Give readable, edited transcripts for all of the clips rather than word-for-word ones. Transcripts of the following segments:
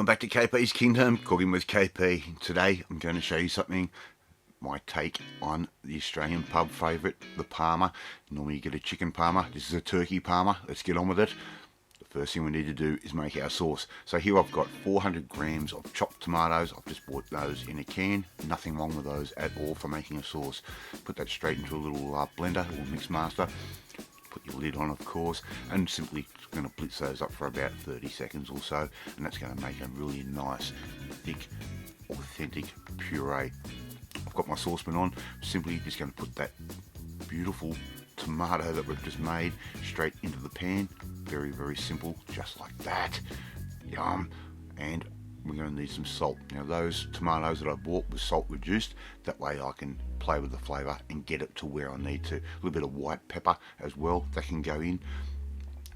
back to KP's Kingdom, cooking with KP. Today I'm going to show you something, my take on the Australian pub favourite, the Parma. Normally you get a chicken Parma, this is a turkey Parma. Let's get on with it. The first thing we need to do is make our sauce. So here I've got 400 grams of chopped tomatoes. I've just bought those in a can. Nothing wrong with those at all for making a sauce. Put that straight into a little blender or mix master. Put your lid on, of course, and simply going to blitz those up for about 30 seconds or so, and that's going to make a really nice, thick, authentic puree. I've got my saucepan on, simply just going to put that beautiful tomato that we've just made straight into the pan. Very, very simple, just like that. Yum. And we're going to need some salt. Now those tomatoes that I bought were salt reduced, that way I can play with the flavour and get it to where I need to. A little bit of white pepper as well, that can go in.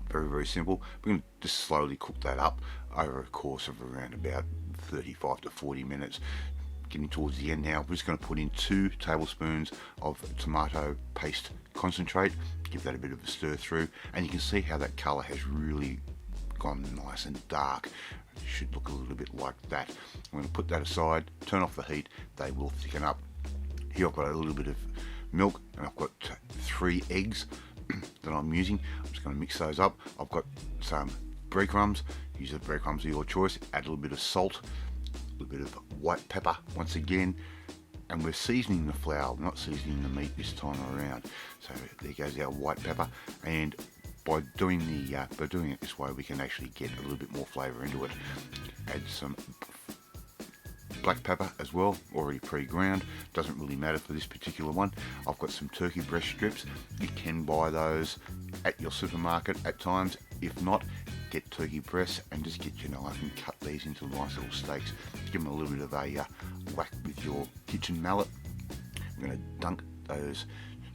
Very, very simple. We're going to just slowly cook that up over a course of around about 35 to 40 minutes. Getting towards the end now, we're just going to put in 2 tablespoons of tomato paste concentrate. Give that a bit of a stir through, and you can see how that colour has really gone nice and dark. It should look a little bit like that. I'm going to put that aside, turn off the heat, they will thicken up. Here I've got a little bit of milk, and I've got 3 eggs that I'm using. I'm just going to mix those up. I've got some breadcrumbs. Use the breadcrumbs of your choice. Add a little bit of salt, a little bit of white pepper once again, and we're seasoning the flour. We're not seasoning the meat this time around. So there goes our white pepper, and by doing it this way, we can actually get a little bit more flavour into it. Add some black pepper as well, already pre-ground. Doesn't really matter for this particular one. I've got some turkey breast strips. You can buy those at your supermarket at times. If not, get turkey breasts and just get your knife and cut these into nice little steaks. Give them a little bit of a whack with your kitchen mallet. I'm going to dunk those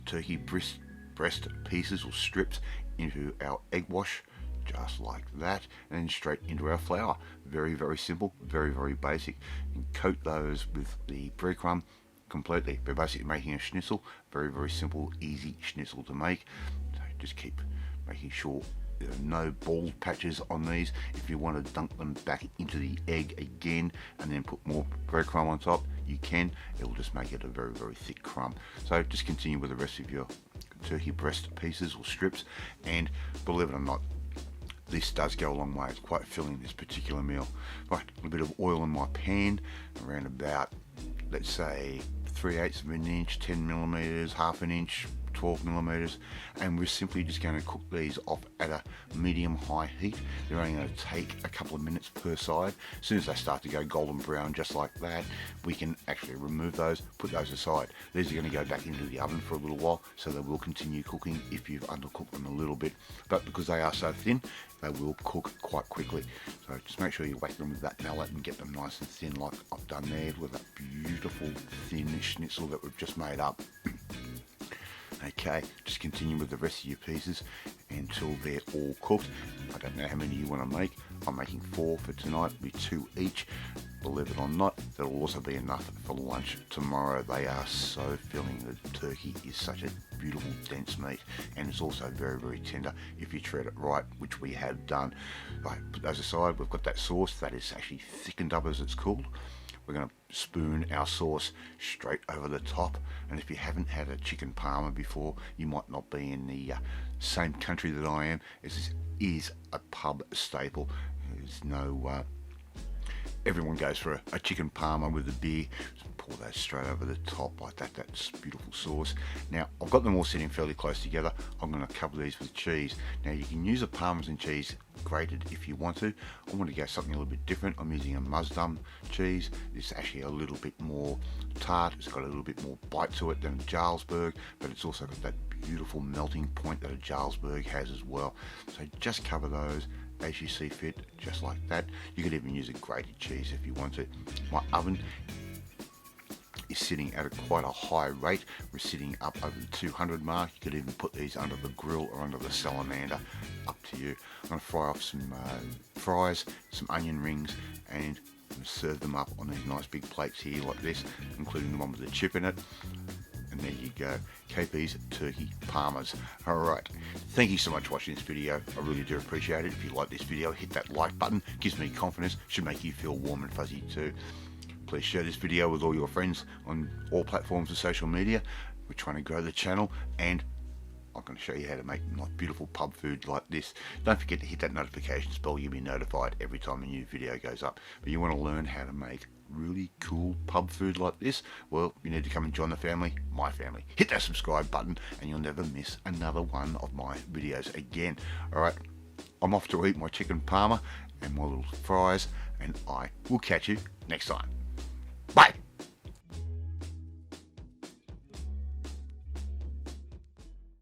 turkey breast pieces or strips into our egg wash, just like that, and then straight into our flour. Very, very simple, very, very basic. And coat those with the breadcrumb completely. We're basically making a schnitzel. Very, very simple, easy schnitzel to make. So just keep making sure there are no bald patches on these. If you want to dunk them back into the egg again and then put more breadcrumb on top, you can. It'll just make it a very, very thick crumb. So just continue with the rest of your turkey breast pieces or strips, and believe it or not, this does go a long way. It's quite filling, this particular meal. Right, a little bit of oil in my pan, around about, let's say 3/8 of an inch, 10 millimeters, half an inch, 12 millimeters, and we're simply just going to cook these off at a medium-high heat. They're only going to take a couple of minutes per side. As soon as they start to go golden brown, just like that, we can actually remove those, put those aside. These are going to go back into the oven for a little while, so they will continue cooking if you've undercooked them a little bit. But because they are so thin, they will cook quite quickly. So just make sure you whack them with that mallet and get them nice and thin, like I've done there with that beautiful thin schnitzel that we've just made up. Okay, just continue with the rest of your pieces until they're all cooked. I don't know how many you want to make. I'm making 4 for tonight, it'll be 2 each. Believe it or not, that'll also be enough for lunch tomorrow. They are so filling. The turkey is such a beautiful, dense meat, and it's also very, very tender if you treat it right, which we have done. Right, put those aside. We've got that sauce that is actually thickened up, as it's called. We're going to spoon our sauce straight over the top, and if you haven't had a chicken Parma before, you might not be in the same country that I am. This is a pub staple. There's no everyone goes for a chicken Parma with a beer. Just pour that straight over the top like that. That's beautiful sauce. Now I've got them all sitting fairly close together. I'm going to cover these with cheese. Now you can use a Parmesan cheese grated if you want to. I want to go something a little bit different. I'm using a Musdum cheese. It's actually a little bit more tart. It's got a little bit more bite to it than Jarlsberg, but it's also got that beautiful melting point that a Jarlsberg has as well. So just cover those as you see fit, just like that. You could even use a grated cheese if you want to. My oven is sitting at quite a high rate. We're sitting up over the 200 mark. You could even put these under the grill or under the salamander, up to you. I'm going to fry off some fries, some onion rings, and serve them up on these nice big plates here like this, including the one with the chip in it. and there you go, KP's Turkey Parmas. Alright, thank you so much for watching this video. I really do appreciate it. If you like this video, hit that like button, gives me confidence, should make you feel warm and fuzzy too. Please share this video with all your friends on all platforms of social media. We're trying to grow the channel, and I'm going to show you how to make nice beautiful pub food like this. Don't forget to hit that notification bell. You'll be notified every time a new video goes up. But you want to learn how to make really cool pub food like this? Well, you need to come and join the family, my family. Hit that subscribe button and you'll never miss another one of my videos again. Alright, I'm off to eat my chicken parma and my little fries, and I will catch you next time. Bye!